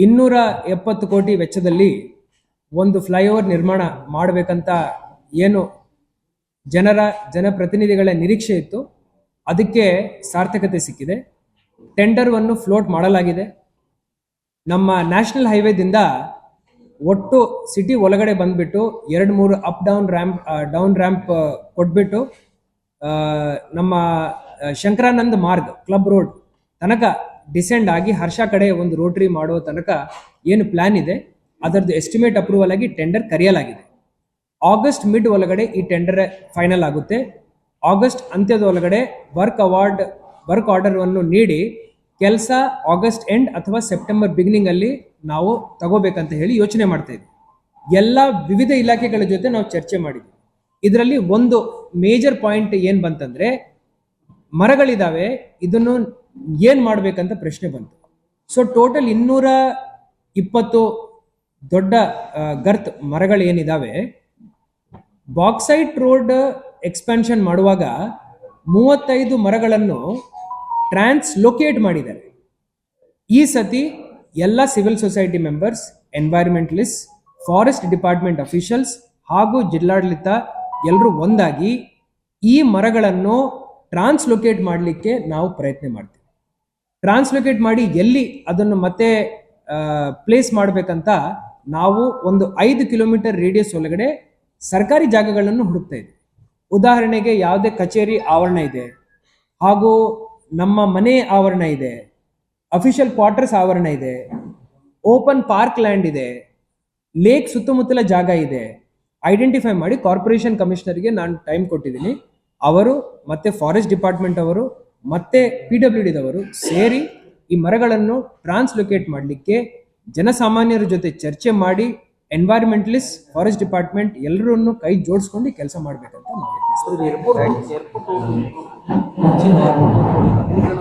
270 ಕೋಟಿ ವೆಚ್ಚದಲ್ಲಿ ಒಂದು ಫ್ಲೈಓವರ್ ನಿರ್ಮಾಣ ಮಾಡಬೇಕಂತ ಏನು ಜನಪ್ರತಿನಿಧಿಗಳ ನಿರೀಕ್ಷೆ ಇತ್ತು, ಅದಕ್ಕೆ ಸಾರ್ಥಕತೆ ಸಿಕ್ಕಿದೆ. ಟೆಂಡರ್ವನ್ನು ಫ್ಲೋಟ್ ಮಾಡಲಾಗಿದೆ. ನಮ್ಮ ನ್ಯಾಷನಲ್ ಹೈವೇದಿಂದ ಒಟ್ಟು ಸಿಟಿ ಒಳಗಡೆ ಬಂದ್ಬಿಟ್ಟು 2-3 ಅಪ್ ಡೌನ್ ರ್ಯಾಂಪ್ ಕೊಟ್ಬಿಟ್ಟು ನಮ್ಮ ಶಂಕರಾನಂದ ಮಾರ್ಗ್ ಕ್ಲಬ್ ರೋಡ್ ತನಕ ಡಿಸೆಂಡ್ ಆಗಿ ಹರ್ಷ ಕಡೆ ಒಂದು ರೋಟರಿ ಮಾಡುವ ತನಕ ಏನು ಪ್ಲಾನ್ ಇದೆ ಅದರದ್ದು ಎಸ್ಟಿಮೇಟ್ ಅಪ್ರೂವಲ್ ಆಗಿ ಟೆಂಡರ್ ಕರೆಯಲಾಗಿದೆ. ಆಗಸ್ಟ್ ಮಿಡ್ ಒಳಗಡೆ ಈ ಟೆಂಡರ್ ಫೈನಲ್ ಆಗುತ್ತೆ. ಆಗಸ್ಟ್ ಅಂತ್ಯದ ಒಳಗಡೆ ವರ್ಕ್ ಆರ್ಡರ್ವನ್ನು ನೀಡಿ ಕೆಲಸ ಆಗಸ್ಟ್ ಎಂಡ್ ಅಥವಾ ಸೆಪ್ಟೆಂಬರ್ ಬಿಗಿನಿಂಗ್ ಅಲ್ಲಿ ನಾವು ತಗೋಬೇಕಂತ ಹೇಳಿ ಯೋಚನೆ ಮಾಡ್ತಾ ಇದ್ವಿ. ಎಲ್ಲ ವಿವಿಧ ಇಲಾಖೆಗಳ ಜೊತೆ ನಾವು ಚರ್ಚೆ ಮಾಡಿದ್ವಿ. ಇದರಲ್ಲಿ ಒಂದು ಮೇಜರ್ ಪಾಯಿಂಟ್ ಏನ್ ಬಂತಂದ್ರೆ, ಮರಗಳಿದಾವೆ, ಇದನ್ನು ಏನ್ ಮಾಡ್ಬೇಕಂತ ಪ್ರಶ್ನೆ ಬಂತು. ಸೊ ಟೋಟಲ್ 220 ದೊಡ್ಡ ಗರ್ತ್ ಮರಗಳು ಏನಿದಾವೆ, ಬಾಕ್ಸೈಟ್ ರೋಡ್ ಎಕ್ಸ್ಪಾನ್ಷನ್ ಮಾಡುವಾಗ 35 ಮರಗಳನ್ನು ಟ್ರಾನ್ಸ್ಲೊಕೇಟ್ ಮಾಡಿದ್ದಾರೆ. ಈ ಸತಿ ಎಲ್ಲ civil society members, environmentalist, forest department officials ಹಾಗೂ ಜಿಲ್ಲಾಡಳಿತ ಎಲ್ಲರೂ ಒಂದಾಗಿ ಈ ಮರಗಳನ್ನು ಟ್ರಾನ್ಸ್ಲೊಕೇಟ್ ಮಾಡಲಿಕ್ಕೆ ನಾವು ಪ್ರಯತ್ನ ಮಾಡ್ತೀವಿ. ಟ್ರಾನ್ಸ್ಲೊಕೇಟ್ ಮಾಡಿ ಎಲ್ಲಿ ಅದನ್ನು ಮತ್ತೆ ಪ್ಲೇಸ್ ಮಾಡಬೇಕಂತ ನಾವು ಒಂದು 5 ಕಿಲೋಮೀಟರ್ ರೇಡಿಯಸ್ ಒಳಗಡೆ ಸರ್ಕಾರಿ ಜಾಗಗಳನ್ನು ಹುಡುಕ್ತಾ ಇದ್ದೀವಿ. ಉದಾಹರಣೆಗೆ ಯಾವುದೇ ಕಚೇರಿ ಆವರಣ ಇದೆ, ಹಾಗೂ ನಮ್ಮ ಮನೆ ಆವರಣ ಇದೆ, ಅಫಿಷಿಯಲ್ ಕ್ವಾರ್ಟರ್ಸ್ ಆವರಣ ಇದೆ, ಓಪನ್ ಪಾರ್ಕ್ ಲ್ಯಾಂಡ್ ಇದೆ, ಲೇಕ್ ಸುತ್ತಮುತ್ತಲ ಜಾಗ ಇದೆ, ಐಡೆಂಟಿಫೈ ಮಾಡಿ ಕಾರ್ಪೊರೇಷನ್ ಕಮಿಷನರ್ಗೆ ನಾನು ಟೈಮ್ ಕೊಟ್ಟಿದ್ದೀನಿ. ಅವರು ಮತ್ತೆ ಫಾರೆಸ್ಟ್ ಡಿಪಾರ್ಟ್ಮೆಂಟ್ ಅವರು ಮತ್ತೆ PWD ದವರು ಸೇರಿ ಈ ಮರಗಳನ್ನು ಟ್ರಾನ್ಸ್ಲೊಕೇಟ್ ಮಾಡಲಿಕ್ಕೆ ಜನಸಾಮಾನ್ಯರ ಜೊತೆ ಚರ್ಚೆ ಮಾಡಿ ಎನ್ವೈರನ್ಮೆಂಟಲಿಸ್ಟ್, ಫಾರೆಸ್ಟ್ ಡಿಪಾರ್ಟ್ಮೆಂಟ್ ಎಲ್ಲರನ್ನು ಕೈ ಜೋಡಿಸ್ಕೊಂಡು ಕೆಲಸ ಮಾಡಬೇಕಂತ ನಾವು